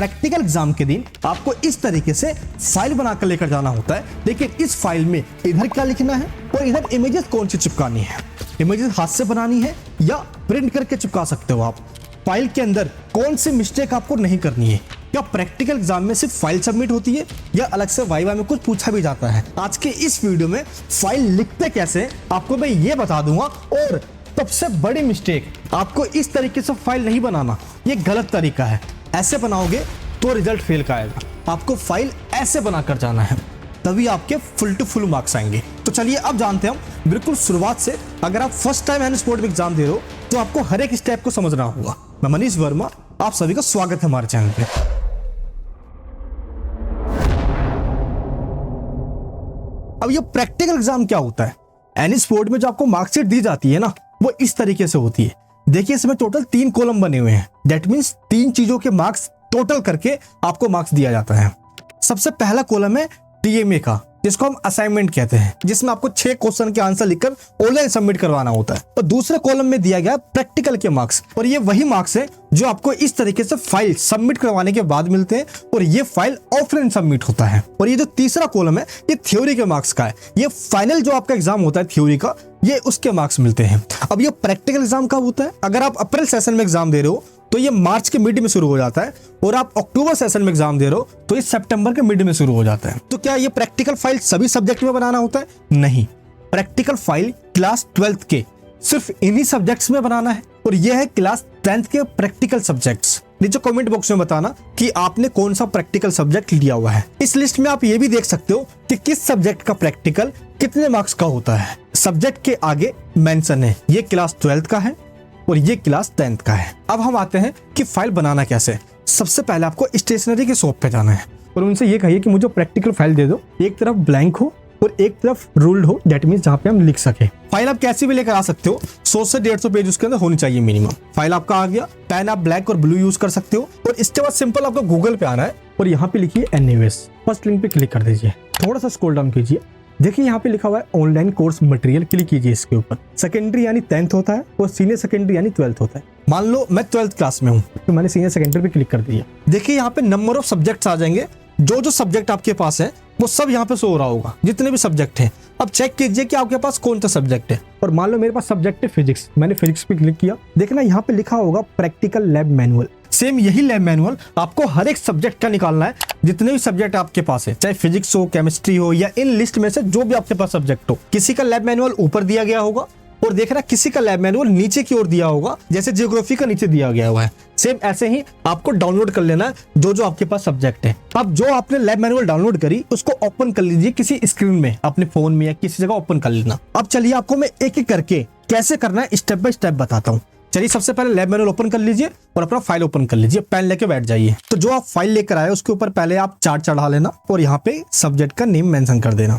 Practical exam के दिन आपको इस तरीके से फाइल बनाकर लेकर जाना होता है, लेकिन इस फाइल में इधर क्या लिखना है और इधर इमेजेस कौन सी चिपकानी है, इमेजेस हाथ से बनानी है या प्रिंट करके चिपका सकते हो आप। फाइल के अंदर कौन सी मिस्टेक आपको नहीं करनी है। क्या प्रैक्टिकल एग्जाम में सिर्फ फाइल सबमिट होती है या अलग से वाइवा में कुछ पूछा भी जाता है। आज के इस वीडियो में फाइल लिखते कैसे आपको मैं ये बता दूंगा। और सबसे बड़ी मिस्टेक, आपको इस तरीके से फाइल नहीं बनाना, ये गलत तरीका है। ऐसे बनाओगे तो रिजल्ट फेल का आएगा। आपको फाइल ऐसे बनाकर जाना है, तभी आपके फुल टू फुल मार्क्स आएंगे। तो चलिए अब जानते हैं हम बिल्कुल शुरुआत से। अगर आप फर्स्ट टाइम एन स्पोर्ट में एग्जाम दे रहे हो तो आपको हर एक स्टेप को समझना होगा। मैं मनीष वर्मा, आप सभी का स्वागत है हमारे चैनल पे। अब ये प्रैक्टिकल एग्जाम क्या होता है? एनी स्पोर्ट में जो आपको मार्कशीट दी जाती है ना, वो इस तरीके से होती है। देखिए इसमें टोटल 3 कॉलम बने हुए हैं। दैट मींस 3 चीजों के मार्क्स टोटल करके आपको मार्क्स दिया जाता है। सबसे पहला कॉलम है टीएमए का, जिसको हम असाइनमेंट कहते हैं, जिसमें आपको 6 क्वेश्चन के आंसर लिखकर ऑनलाइन सबमिट करवाना होता है। और दूसरे कॉलम में दिया गया प्रैक्टिकल के मार्क्स, और ये वही मार्क्स है जो आपको इस तरीके से फाइल सबमिट करवाने के बाद मिलते हैं, और ये फाइल ऑफलाइन सबमिट होता है। और ये जो तीसरा कॉलम है, ये थ्योरी के मार्क्स का है। ये फाइनल जो आपका एग्जाम होता है थ्योरी का, ये उसके मार्क्स मिलते हैं। अब ये प्रैक्टिकल एग्जाम कब होता है? अगर आप अप्रैल सेशन में एग्जाम दे रहे हो तो ये मार्च के मिड में शुरू हो जाता है, और आप अक्टूबर सेशन में एग्जाम दे रहे हो तो ये सितंबर के मिड में शुरू हो जाता है। तो क्या ये प्रैक्टिकल फाइल सभी सब्जेक्ट में बनाना होता है? नहीं, प्रैक्टिकल फाइल क्लास 12th के सिर्फ इन्हीं सब्जेक्ट्स में बनाना है, और ये है क्लास 10th के प्रैक्टिकल सब्जेक्ट्स। नीचे कमेंट बॉक्स में बताना कि आपने कौन सा प्रैक्टिकल सब्जेक्ट लिया हुआ है। इस लिस्ट में आप ये भी देख सकते हो कि किस सब्जेक्ट का प्रैक्टिकल कितने मार्क्स का होता है। सब्जेक्ट के आगे मेंशन है, ये क्लास 12th का है और ये क्लास 10th का है। अब हम आते हैं कि फाइल बनाना कैसे। सबसे पहले आपको स्टेशनरी के शॉप पे जाना है और उनसे ये कहिए कि मुझे प्रैक्टिकल फाइल दे दो, एक तरफ ब्लैंक हो और एक तरफ रूल्ड हो, दैट मींस जहां पे हम लिख सके। फाइल आप कैसी भी लेकर आ सकते हो, 100 से 150 पेज उसके अंदर होनी चाहिए मिनिमम। फाइल आपका आ गया, पेन आप ब्लैक और ब्लू यूज कर सकते हो, और इसके बाद सिंपल आपको गूगल पे आना है और यहाँ पे लिखिए एनएस। फर्स्ट लिंक पे क्लिक कर दीजिए, थोड़ा सा स्क्रॉल डाउन कीजिए, देखिए यहाँ पे लिखा हुआ है ऑनलाइन कोर्स मटेरियल, क्लिक कीजिए इसके ऊपर। सेकेंडरी यानी 10th होता है और सीनियर सेकेंडरी यानी 12th होता है। मान लो मैं 12th क्लास में हूँ तो मैंने सीनियर सेकेंडरी पे क्लिक कर दिया। देखिए यहाँ पे नंबर ऑफ सब्जेक्ट्स आ जाएंगे, जो सब्जेक्ट आपके पास है वो सब यहाँ पे शो हो रहा होगा, जितने भी सब्जेक्ट हैं। अब चेक कीजिए कि आपके पास कौन सा सब्जेक्ट है, और मान लो मेरे पास सब्जेक्ट है फिजिक्स, मैंने फिजिक्स पे क्लिक किया। देखना यहाँ पे लिखा होगा प्रैक्टिकल लैब मैनुअल। सेम यही लैब मैनुअल आपको हर एक सब्जेक्ट का निकालना है, जितने भी सब्जेक्ट आपके पास है, चाहे फिजिक्स हो, केमिस्ट्री हो, या इन लिस्ट में से जो भी आपके पास सब्जेक्ट हो। किसी का लैब मैनुअल ऊपर दिया गया होगा और देखना किसी का लैब मैनुअल नीचे की ओर दिया होगा, जैसे जियोग्राफी का नीचे दिया गया हुआ है। सेम ऐसे ही आपको डाउनलोड कर लेना है जो आपके पास सब्जेक्ट है। अब जो आपने लैब मैनुअल डाउनलोड करी उसको ओपन कर लीजिए किसी स्क्रीन में, अपने फोन में या किसी जगह ओपन कर लेना। अब चलिए आपको मैं एक एक करके कैसे करना है स्टेप बाय स्टेप बताता हूँ। चलिए सबसे पहले लैब मैनुअल ओपन कर लीजिए और अपना फाइल ओपन कर लीजिए, पेन लेके बैठ जाइए। तो जो आप फाइल लेकर आए उसके ऊपर पहले आप चार्ट चढ़ा लेना और यहाँ पे सब्जेक्ट का नेम मेंशन कर देना।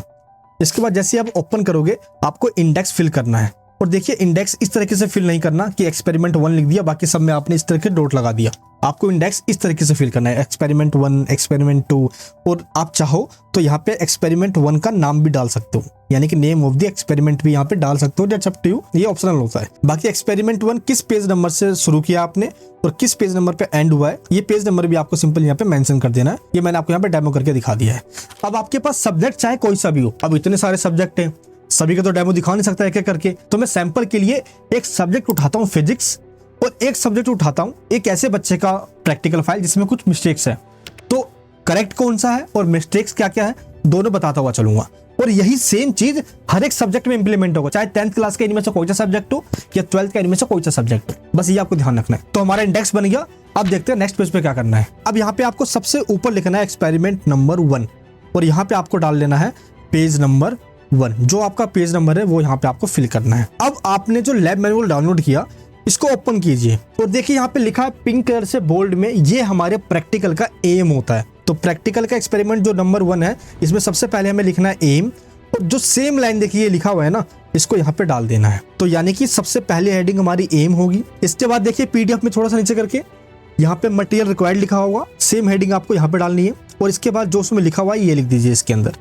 इसके बाद जैसे आप ओपन करोगे आपको इंडेक्स फिल करना है, और देखिए इंडेक्स इस तरीके से फिल नहीं करना कि एक्सपेरिमेंट 1 लिख दिया, बाकी सब में आपने इस तरह के डॉट लगा दिया। आपको इंडेक्स इस तरीके से फिल करना है, एक्सपेरिमेंट 1, एक्सपेरिमेंट 2, और आप चाहो तो यहाँ पे एक्सपेरिमेंट 1 का नाम भी डाल सकते हो, यानी कि नेम ऑफ द एक्सपेरिमेंट भी यहाँ पे डाल सकते हो, दैट्स अप टू यू, ये ऑप्शनल होता है। बाकी एक्सपेरिमेंट 1 किस पेज नंबर से शुरू किया आपने और किस पेज नंबर पे एंड हुआ है, ये पेज नंबर भी आपको सिंपल यहाँ पे मेंशन कर देना है। ये मैंने आपको यहाँ पे डेमो करके दिखा दिया है। अब आपके पास सब्जेक्ट चाहे कोई सा भी हो, अब इतने सारे सब्जेक्ट हैं, सभी का तो डेमो दिखा नहीं सकता एक एक करके, तो मैं सैंपल के लिए एक सब्जेक्ट उठाता हूँ फिजिक्स, और एक सब्जेक्ट उठाता हूँ एक ऐसे बच्चे का प्रैक्टिकल फाइल जिसमें कुछ मिस्टेक्स है। तो करेक्ट कौन सा है और मिस्टेक्स क्या क्या है दोनों बताता हुआ चलूंगा, और यही सेम चीज हर एक सब्जेक्ट में इंप्लीमेंट होगा, चाहे 10th क्लास के इनमें से कोई सा सब्जेक्ट हो या 12th के इनमें से कोई सा सब्जेक्ट हो। बस ये आपको ध्यान रखना है। तो हमारा इंडेक्स बन गया। अब देखते हैं नेक्स्ट पेज पे क्या करना है। अब यहाँ पे आपको सबसे ऊपर लिखना है एक्सपेरिमेंट नंबर 1, और यहाँ पे आपको डाल लेना है पेज नंबर 1। जो आपका पेज नंबर है वो यहाँ पे आपको फिल करना है। अब आपने जो लैब मैनुअल डाउनलोड किया इसको ओपन कीजिए, और देखिए यहाँ पे लिखा है पिंक कलर से बोल्ड में, ये हमारे प्रैक्टिकल का एम होता है। तो प्रैक्टिकल का एक्सपेरिमेंट जो नंबर 1 है इसमें सबसे पहले हमें लिखना है एम, और जो सेम लाइन देखिए लिखा हुआ है ना, इसको यहाँ पे डाल देना है। तो यानी कि सबसे पहले हेडिंग हमारी एम होगी। इसके बाद देखिए पीडीएफ में थोड़ा सा नीचे करके यहाँ पे मटेरियल रिक्वायर्ड लिखा होगा, सेम हेडिंग आपको यहाँ पे डालनी है, और इसके बाद जो उसमें लिखा हुआ है ये लिख दीजिए इसके अंदर।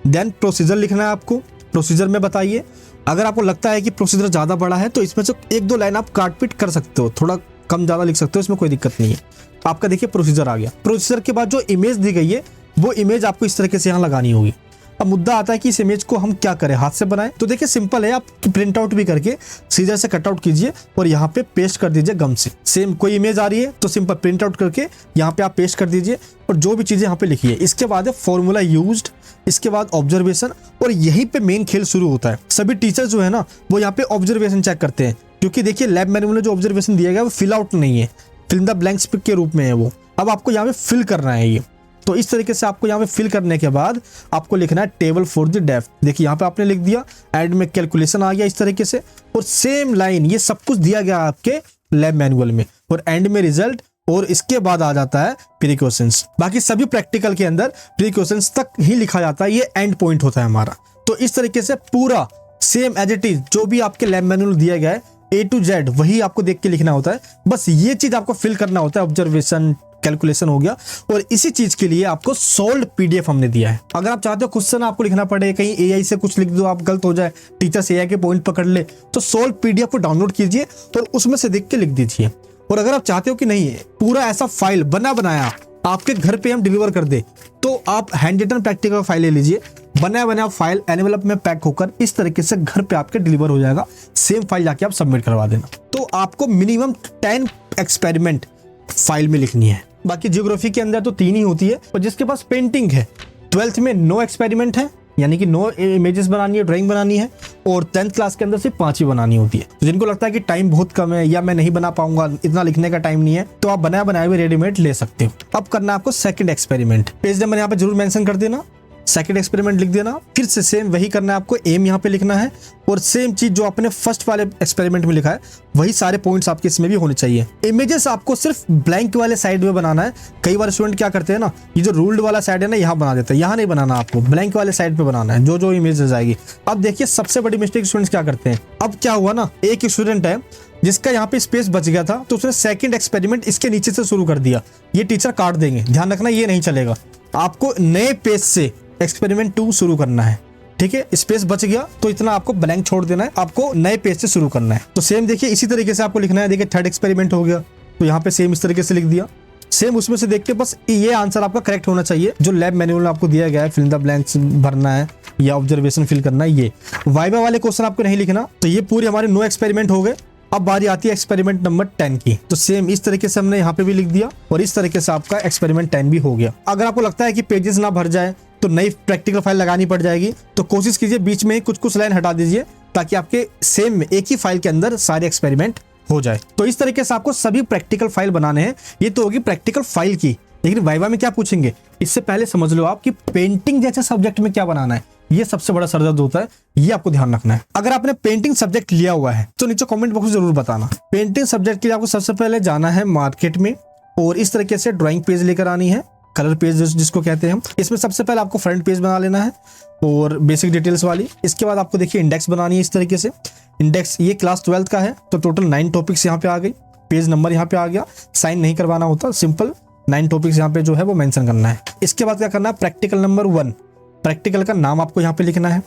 देन प्रोसीजर लिखना है आपको। प्रोसीजर में बताइए, अगर आपको लगता है कि प्रोसीजर ज़्यादा बड़ा है तो इसमें से 1-2 लाइन आप काट पीट कर सकते हो, थोड़ा कम ज़्यादा लिख सकते हो, इसमें कोई दिक्कत नहीं है। आपका देखिए प्रोसीजर आ गया। प्रोसीजर के बाद जो इमेज दी गई है वो इमेज आपको इस तरीके से यहाँ लगानी होगी। अब मुद्दा आता है कि इस इमेज को हम क्या करें, हाथ से बनाएं? तो देखिए सिंपल है, आप प्रिंट आउट भी करके सीजर से कट आउट कीजिए और यहाँ पे पेस्ट कर दीजिए गम से। सेम कोई इमेज आ रही है तो सिंपल प्रिंट आउट करके यहाँ पे आप पेस्ट कर दीजिए और जो भी चीजें यहाँ पे लिखी है। इसके बाद है फॉर्मूला यूज्ड, इसके बाद ऑब्जर्वेशन, और यहीं पे मेन खेल शुरू होता है। सभी टीचर जो है ना वो यहाँ पे ऑब्जर्वेशन चेक करते हैं, क्योंकि देखिए लैब मैनुअल में जो ऑब्जर्वेशन दिया गया है वो फिल आउट नहीं है, फिल इन द ब्लैंक्स के रूप में है वो। अब आपको यहाँ पे फिल करना है ये, तो इस तरीके से आपको यहाँ पे फिल करने के बाद आपको लिखना है टेबल फॉर द डेप्थ। देखिए यहाँ पे आपने लिख दिया, एंड में कैलकुलेशन आ गया इस तरीके से, और सेम लाइन ये सब कुछ दिया गया आपके लैब मैनुअल में, और एंड में रिजल्ट, और इसके बाद आ जाता है प्रिकॉशंस। बाकी सभी प्रैक्टिकल के अंदर प्रिकॉशंस तक ही लिखा जाता है, ये एंड पॉइंट होता है हमारा। तो इस तरीके से पूरा सेम एज इट इज जो भी आपके लैब मैनुअल दिया गया है A to Z वही आपको देख के लिखना होता है। बस ये चीज आपको फिल करना होता है, ऑब्जर्वेशन कैलकुलेशन हो गया, और इसी चीज के लिए आपको सोल्ड PDF हमने दिया है। अगर आप चाहते हो खुद से ना आपको लिखना पड़े, कहीं AI से कुछ लिख दो आप गलत हो जाए, टीचर से AI के पॉइंट पकड़ ले, तो सोल्ड PDF को डाउनलोड कीजिए और उसमें से देख के लिख दीजिए। और अगर आप चाहते हो कि नहीं पूरा ऐसा फाइल बना बनाया आपके घर पे हम डिलीवर कर दे, तो आप हैंड रिटन प्रैक्टिकल फाइल ले लीजिए, बनाया बनाया फाइल एनवेलप में पैक होकर इस तरीके से घर पे आपके डिलीवर हो जाएगा। सेम फाइल जाके आप सबमिट करवा देना। तो आपको मिनिमम 10 एक्सपेरिमेंट फाइल में लिखनी है। बाकी ज्योग्राफी के अंदर तो 3 ही होती है, और जिसके पास पेंटिंग है 12th में नो एक्सपेरिमेंट है, यानी कि नो इमेजेस बनानी है, ड्राइंग बनानी है, और 10th क्लास के अंदर सिर्फ 5 ही बनानी होती है। तो जिनको लगता है कि टाइम बहुत कम है या मैं नहीं बना पाऊंगा, इतना लिखने का टाइम नहीं है, तो आप बनाया बनाए हुए रेडीमेड ले सकते हो। अब करना आपको सेकंड एक्सपेरिमेंट, पेज नंबर यहाँ पे जरूर मेंशन कर देना, सेकंड एक्सपेरिमेंट लिख देना। फिर से सेम वही करना है आपको, एम यहाँ पे लिखना है, और सेम चीज जो आपने फर्स्ट वाले एक्सपेरिमेंट में लिखा है वही सारे पॉइंट्स आपके इसमें भी होने चाहिए। इमेजेस आपको सिर्फ ब्लैंक वाले साइड में बनाना है। कई बार स्टूडेंट क्या करते हैं ना, ये जो रूल्ड वाला साइड है ना यहाँ बना देते हैं, यहाँ नहीं बनाना, आपको ब्लैंक वाले साइड पे बनाना है जो इमेजेस आएगी। अब देखिए सबसे बड़ी मिस्टेक स्टूडेंट्स क्या करते हैं, अब क्या हुआ ना, एक स्टूडेंट है जिसका यहाँ पे स्पेस बच गया था, तो उसने सेकंड एक्सपेरिमेंट इसके नीचे से शुरू कर दिया। ये टीचर काट देंगे, ध्यान रखना ये नहीं चलेगा। आपको नए पेज से एक्सपेरिमेंट 2 शुरू करना है, ठीक है। स्पेस बच गया तो इतना आपको ब्लैंक छोड़ देना है, आपको नए पेज से शुरू करना है। तो सेम देखिए इसी तरीके से आपको लिखना है। देखिए थर्ड एक्सपेरिमेंट हो गया तो यहाँ पे सेम इस तरीके से लिख दिया, सेम उसमें से देख के बस ये आंसर आपका करेक्ट होना चाहिए जो लैब मैनुअल में आपको दिया गया है। फिल इन द ब्लैंक्स भरना है या ऑब्जर्वेशन फिल करना है। ये वाइवा वाले क्वेश्चन आपको नहीं लिखना। तो ये पूरे हमारे 9 एक्सपेरिमेंट हो गए। अब बारी आती है एक्सपेरिमेंट नंबर 10 की। तो सेम इस तरीके से हमने यहाँ पे भी लिख दिया और इस तरीके से आपका एक्सपेरिमेंट 10 भी हो गया। अगर आपको लगता है कि पेजेस ना भर जाए तो नई प्रैक्टिकल फाइल लगानी पड़ जाएगी, तो कोशिश कीजिए बीच में कुछ कुछ लाइन हटा दीजिए ताकि आपके सेम एक ही फाइल के अंदर सारे एक्सपेरिमेंट हो जाए। तो इस तरीके से आपको सभी प्रैक्टिकल फाइल बनाने हैं। ये तो होगी प्रैक्टिकल फाइल की, लेकिन वाइवा में क्या पूछेंगे इससे पहले समझ लो आप कि पेंटिंग जैसे सब्जेक्ट में क्या बनाना है। ये सबसे बड़ा सरदर्द होता है, ये आपको ध्यान रखना है। अगर आपने पेंटिंग सब्जेक्ट लिया हुआ है तो नीचे कमेंट बॉक्स में जरूर बताना। पेंटिंग सब्जेक्ट के लिए आपको सबसे पहले जाना है मार्केट में और इस तरीके से ड्राइंग पेज लेकर आनी है, कलर पेज जिसको कहते हैं हम। इसमें सबसे पहले आपको फ्रंट पेज बना लेना है और बेसिक डिटेल्स वाली। इसके बाद आपको देखिए इंडेक्स बनानी है इस तरीके से। इंडेक्स ये क्लास 12 का है तो टोटल 9 टॉपिक्स यहाँ पे आ गई। पेज नंबर यहाँ पे आ गया, साइन नहीं करवाना होता, सिंपल 9 टॉपिक्स यहाँ पे जो है वो मेंशन करना है। इसके बाद क्या करना है, प्रैक्टिकल नंबर 1, प्रैक्टिकल का नाम आपको यहाँ पे लिखना है।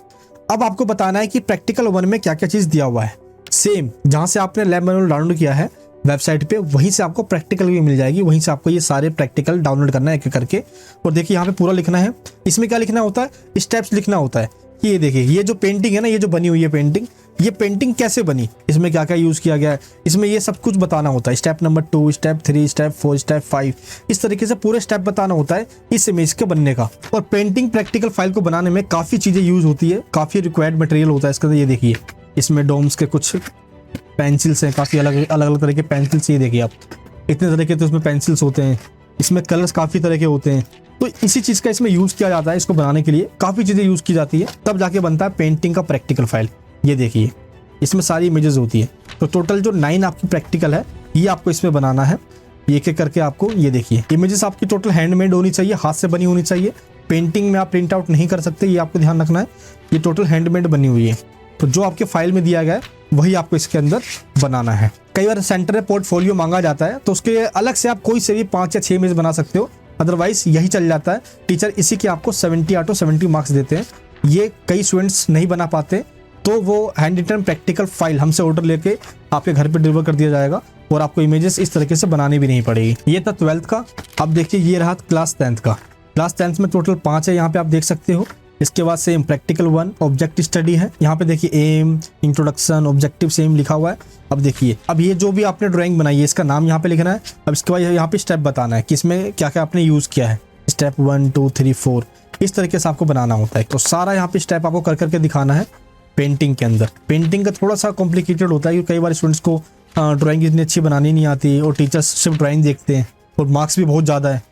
अब आपको बताना है कि प्रैक्टिकल 1 में क्या क्या चीज दिया हुआ है। सेम जहां से आपने लैब मैनुअल डाउनलोड किया है वेबसाइट पे, वहीं से आपको प्रैक्टिकल भी मिल जाएगी। वहीं से आपको ये सारे प्रैक्टिकल डाउनलोड करना है एक एक करके। और देखिए यहाँ पे पूरा लिखना है। इसमें क्या लिखना होता है, स्टेप्स लिखना होता है कि ये देखिए ये जो पेंटिंग है ना, ये जो बनी हुई है पेंटिंग, ये पेंटिंग कैसे बनी, इसमें क्या क्या यूज किया गया है, इसमें ये सब कुछ बताना होता है। Step number 2, step 3, step 4, step 5, इस तरीके से पूरे स्टेप बताना होता है इस इमेज के बनने का। और पेंटिंग प्रैक्टिकल फाइल को बनाने में काफी चीजें यूज होती है, काफी रिक्वायर्ड मटेरियल होता है इसके अंदर। ये देखिए इसमें डोम्स के कुछ पेंसिल्स हैं, काफी अलग अलग तरह के पेंसिल्स। ये देखिए आप, इतने तरह के तो इसमें पेंसिल्स होते हैं, इसमें कलर्स काफी तरह के होते हैं। तो इसी चीज का इसमें यूज किया जाता है। इसको बनाने के लिए काफी चीजें यूज की जाती है, तब जाके बनता है पेंटिंग का प्रैक्टिकल फाइल। ये देखिए इसमें सारी इमेजेस होती है। तो टोटल जो 9 आपकी प्रैक्टिकल है ये आपको इसमें बनाना है। एक एक करके आपको ये देखिए इमेजेस आपकी टोटल हैंडमेड होनी चाहिए, हाथ से बनी होनी चाहिए। पेंटिंग में आप प्रिंट आउट नहीं कर सकते, ये आपको ध्यान रखना है। ये टोटल हैंडमेड बनी हुई है। तो जो आपके फाइल में दिया गया है वही आपको इसके अंदर बनाना है। कई बार सेंटर में पोर्टफोलियो मांगा जाता है तो उसके अलग से आप कोई से भी 5 या 6 इमेज बना सकते हो, अदरवाइज यही चल जाता है। टीचर इसी के आपको 70 आउट ऑफ 70 मार्क्स देते हैं। ये कई स्टूडेंट्स नहीं बना पाते तो वो हैंड रिटन प्रैक्टिकल फाइल हमसे ऑर्डर लेके आपके घर पे डिलीवर कर दिया जाएगा और आपको इमेजेस इस तरीके से बनानी भी नहीं पड़ेगी। ये था 12th का। अब देखिए ये रहा क्लास 10th का। क्लास 10th में टोटल 5 है, यहाँ पे आप देख सकते हो। इसके बाद सेम प्रैक्टिकल 1 ऑब्जेक्ट स्टडी है। यहाँ पे देखिए एम, इंट्रोडक्शन, ऑब्जेक्टिव सेम लिखा हुआ है। अब देखिए, अब ये जो भी आपने ड्राइंग बनाई है इसका नाम यहाँ पे लिखना है। अब इसके बाद यहाँ पे स्टेप बताना है कि इसमें क्या क्या आपने यूज किया है। स्टेप 1 2 3 4 इस तरीके से आपको बनाना होता है। तो सारा यहाँ पे स्टेप आपको कर करके दिखाना है पेंटिंग के अंदर। पेंटिंग का थोड़ा सा कॉम्प्लिकेटेड होता है क्योंकि कई बार स्टूडेंट्स को ड्राइंग इतनी अच्छी बनानी नहीं आती और टीचर्स सिर्फ ड्राइंग देखते हैं और मार्क्स भी बहुत ज़्यादा है।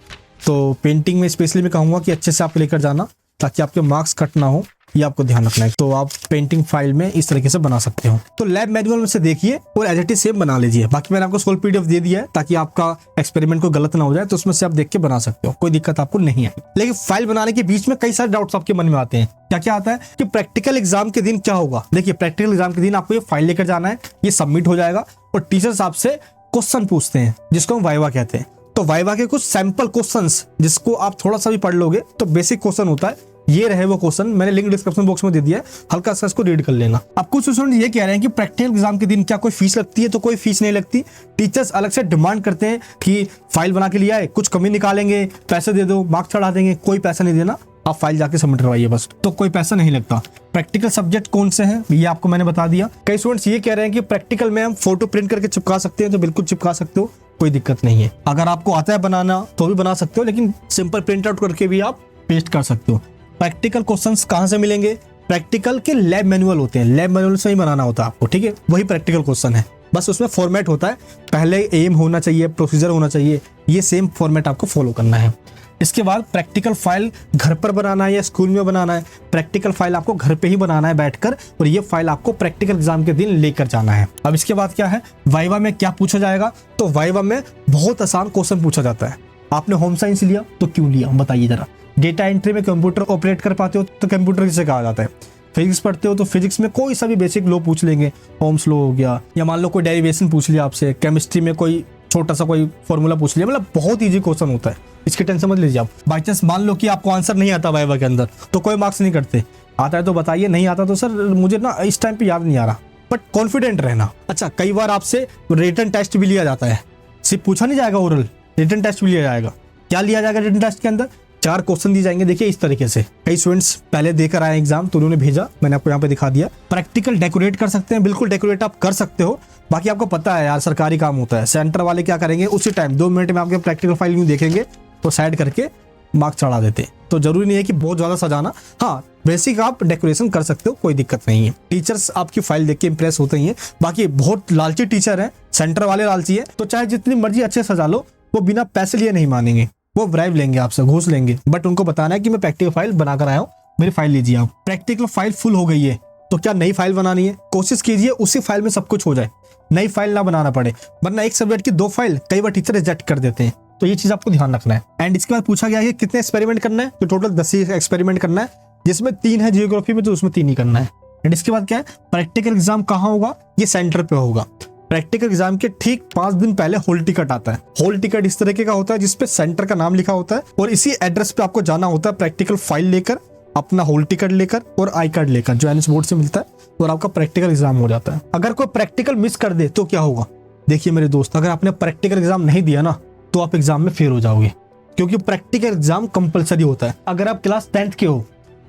तो पेंटिंग में स्पेशली मैं कहूँगा कि अच्छे से आप लेकर जाना ताकि आपके मार्क्स कट ना हो, ये आपको ध्यान रखना है। तो आप पेंटिंग फाइल में इस तरीके से बना सकते हो। तो लैब मैनुअल में से देखिए और एज इट इज सेम बना लीजिए। बाकी मैंने आपको सोल पीडीएफ दे दिया है ताकि आपका एक्सपेरिमेंट को गलत ना हो जाए, तो उसमें से आप देख के बना सकते हो, कोई दिक्कत आपको नहीं है। लेकिन फाइल बनाने के बीच में कई सारे डाउट्स आपके मन में आते हैं। क्या क्या आता है कि प्रैक्टिकल एग्जाम के दिन क्या होगा। देखिए प्रैक्टिकल एग्जाम के दिन आपको ये फाइल लेकर जाना है, ये सबमिट हो जाएगा और टीचर्स आपसे क्वेश्चन पूछते हैं जिसको हम वाइवा कहते हैं। तो वाइवा के कुछ सैंपल क्वेश्चंस जिसको आप थोड़ा सा भी पढ़ लोगे तो बेसिक क्वेश्चन होता है। ये रहे वो क्वेश्चन, मैंने लिंक डिस्क्रिप्शन बॉक्स में दे दिया है, हल्का सा इसको रीड कर लेना। अब कुछ स्टूडेंट ये कह रहे हैं कि प्रैक्टिकल एग्जाम के दिन क्या कोई फीस लगती है, तो कोई फीस नहीं लगती। टीचर्स अलग से डिमांड करते हैं कि फाइल बना के लिया है, कुछ कमी निकालेंगे, पैसे दे दो, मार्क्स चढ़ा देंगे। कोई पैसा नहीं देना, आप फाइल जाके सबमिट करवाइए बस, तो कोई पैसा नहीं लगता। प्रैक्टिकल सब्जेक्ट कौन से हैं ये आपको मैंने बता दिया। कई स्टूडेंट्स ये कह रहे हैं कि प्रैक्टिकल में हम फोटो प्रिंट करके चिपका सकते हैं, तो बिल्कुल चिपका सकते हो, कोई दिक्कत नहीं है। अगर आपको आता है बनाना तो भी बना सकते हो, लेकिन सिंपल प्रिंट आउट करके भी आप पेस्ट कर सकते हो। प्रैक्टिकल क्वेश्चंस कहाँ से मिलेंगे? प्रैक्टिकल के लैब मैनुअल होते हैं, लैब मैनुअल से ही बनाना होता है आपको, ठीक है। वही प्रैक्टिकल क्वेश्चन है, बस उसमें फॉर्मेट होता है, पहले एम होना चाहिए, प्रोसीजर होना चाहिए, ये सेम फॉर्मेट आपको फॉलो करना है। इसके बाद प्रैक्टिकल फाइल घर पर बनाना है या स्कूल में बनाना है। प्रैक्टिकल फाइल आपको घर पे ही बनाना है बैठकर, और ये फाइल आपको प्रैक्टिकल एग्जाम के दिन लेकर जाना है। अब इसके बाद क्या है, वाइवा में क्या पूछा जाएगा? तो वाइवा में बहुत आसान क्वेश्चन पूछा जाता है। आपने होम साइंस लिया तो क्यों लिया, बताइए जरा। डेटा एंट्री में कंप्यूटर ऑपरेट कर पाते हो तो कंप्यूटर किसे कहा जाता है। फिजिक्स पढ़ते हो तो फिजिक्स में कोई सा भी बेसिक लॉ पूछ लेंगे, ओम्स लॉ हो गया, या मान लो कोई डेरिवेशन पूछ लिया आपसे। केमिस्ट्री में कोई छोटा सा कोई फॉर्मूला पूछ लिया, मतलब बहुत इजी क्वेश्चन होता है, इसकी टेंशन मत लीजिए आप। बाई चांस मान लो कि आपको आंसर नहीं आता वाइवा के अंदर, तो कोई मार्क्स नहीं करते। आता है तो बताइए, नहीं आता तो सर मुझे ना इस टाइम पे याद नहीं आ रहा, बट कॉन्फिडेंट रहना। अच्छा, कई बार आपसे रिटन टेस्ट भी लिया जाता है, सिर्फ पूछा नहीं जाएगा ओरल, रिटन टेस्ट भी लिया जाएगा। क्या लिया जाएगा रिटन टेस्ट के अंदर? 4 क्वेश्चन दिए जाएंगे। देखिए इस तरीके से, कई स्टूडेंट्स पहले देकर आए एग्जाम तो उन्होंने भेजा, मैंने आपको यहाँ पे दिखा दिया। प्रैक्टिकल डेकोरेट कर सकते हैं, बिल्कुल डेकोरेट आप कर सकते हो। बाकी आपको पता है यार, सरकारी काम होता है, सेंटर वाले क्या करेंगे, उसी टाइम 2 मिनट में आपके प्रैक्टिकल फाइल यूँ देखेंगे तो साइड करके मार्क्स चढ़ा देते। तो जरूरी नहीं है कि बहुत ज्यादा सजाना, हाँ बेसिक आप डेकोरेशन कर सकते हो, कोई दिक्कत नहीं है। टीचर्स आपकी फाइल देख के इंप्रेस होते ही हैं। बाकी बहुत लालची टीचर है, सेंटर वाले लालची है, तो चाहे जितनी मर्जी अच्छे सजा लो, वो बिना पैसे लिए नहीं मानेंगे, वो ब्राइब लेंगे आपसे, घूस लेंगे। बट उनको बताना है कि मैं प्रैक्टिकल फाइल बनाकर आया हूँ, मेरी फाइल लीजिए आप। प्रैक्टिकल फाइल फुल हो गई है तो क्या नई फाइल बनानी है? कोशिश कीजिए उसी फाइल में सब कुछ हो जाए, नई फाइल ना बनाना पड़े, वरना एक सब्जेक्ट की 2 फाइल कई बार टीचर रिजेक्ट कर देते हैं। तो ये चीज आपको ध्यान रखना है। एंड इसके बाद पूछा गया है कि कितने एक्सपेरिमेंट करना है, तो टोटल 10 ही एक्सपेरिमेंट करना है, जिसमें 3 है जियोग्राफी में, तो उसमें 3 ही करना है। एंड इसके बाद क्या है, प्रैक्टिकल एग्जाम कहाँ होगा? ये सेंटर पे होगा। प्रैक्टिकल एग्जाम के ठीक 5 दिन पहले हॉल टिकट आता है। हॉल टिकट इस तरीके का होता है जिसपे सेंटर का नाम लिखा होता है, और इसी एड्रेस पे आपको जाना होता है प्रैक्टिकल फाइल लेकर, अपना हॉल टिकट लेकर और आई कार्ड लेकर, जो एनएस बोर्ड से मिलता है, और आपका प्रैक्टिकल एग्जाम हो जाता है। अगर कोई प्रैक्टिकल मिस कर दे तो क्या होगा? देखिए मेरे दोस्त, अगर आपने प्रैक्टिकल एग्जाम नहीं दिया ना, तो आप एग्जाम में फेल हो जाओगे, क्योंकि प्रैक्टिकल एग्जाम कंपलसरी होता है। अगर आप क्लास 10th के हो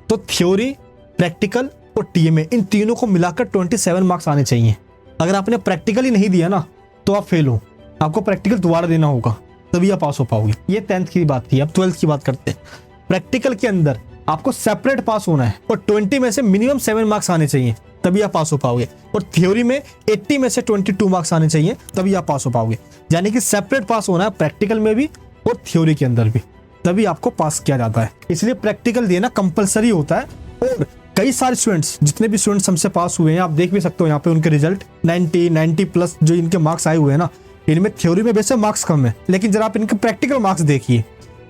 तो थ्योरी, प्रैक्टिकल और टीएमए, इन तीनों को मिलाकर 27 मार्क्स आने चाहिए। अगर आपने प्रैक्टिकल ही नहीं दिया ना, तो आप फेल हो, आपको प्रैक्टिकल दोबारा देना होगा, तभी आप पास हो पाओगे। ये 10th की बात थी, अब 12th की बात करते हैं। प्रैक्टिकल के अंदर आपको सेपरेट पास होना है, और 20 में से मिनिमम 7 मार्क्स आने चाहिए, तभी आप पास हो पाओगे। और थ्योरी में 80 में से 22 मार्क्स आने चाहिए, तभी आप पास हो पाओगे। यानी कि सेपरेट पास होना है प्रैक्टिकल में भी और थ्योरी के अंदर भी, तभी आपको पास किया जाता है। इसलिए प्रैक्टिकल देना कंपलसरी होता है। और कई सारे स्टूडेंट्स, जितने भी स्टूडेंट्स हमसे पास हुए हैं, आप देख भी सकते हो यहाँ पे उनके रिजल्ट 90 प्लस जो इनके मार्क्स आए हुए हैं ना, इनमें थ्योरी में वैसे मार्क्स कम है, लेकिन जरा आप इनके प्रैक्टिकल मार्क्स देखिए,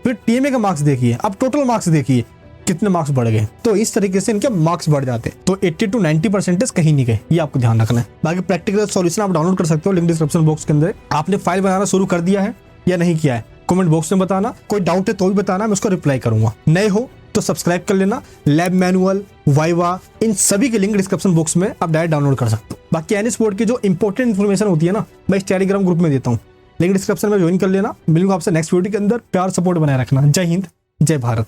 फिर टीएमए का मार्क्स देखिए, अब टोटल मार्क्स देखिए कितने मार्क्स बढ़ गए। तो इस तरीके से इनके मार्क्स बढ़ जाते हैं। तो 80 to 90% कहीं नहीं गए, ये आपको ध्यान रखना है। बाकी प्रैक्टिकल सॉल्यूशन आप डाउनलोड कर सकते हो, लिंक डिस्क्रिप्शन बॉक्स के अंदर। आपने फाइल बनाना शुरू कर दिया है या नहीं किया है, कमेंट बॉक्स में बताना। कोई डाउट है तो भी बताना, मैं उसको रिप्लाई करूंगा। नए हो तो सब्सक्राइब कर लेना। लैब मैनुअल, वाइवा, इन सभी के लिंक डिस्क्रिप्शन बॉक्स में आप डायरेक्ट डाउनलोड कर सकते हो। बाकी एनी स्पोर्ट की जो इंपॉर्टेंट इन्फॉर्मेशन होती है ना, मैं इस टेलीग्राम ग्रुप में देता हूँ, लिंक डिस्क्रिप्शन में ज्वाइन कर लेना। मिलूंगा आपसे नेक्स्ट वीडियो के अंदर। प्यार सपोर्ट बनाए रखना। जय हिंद, जय भारत।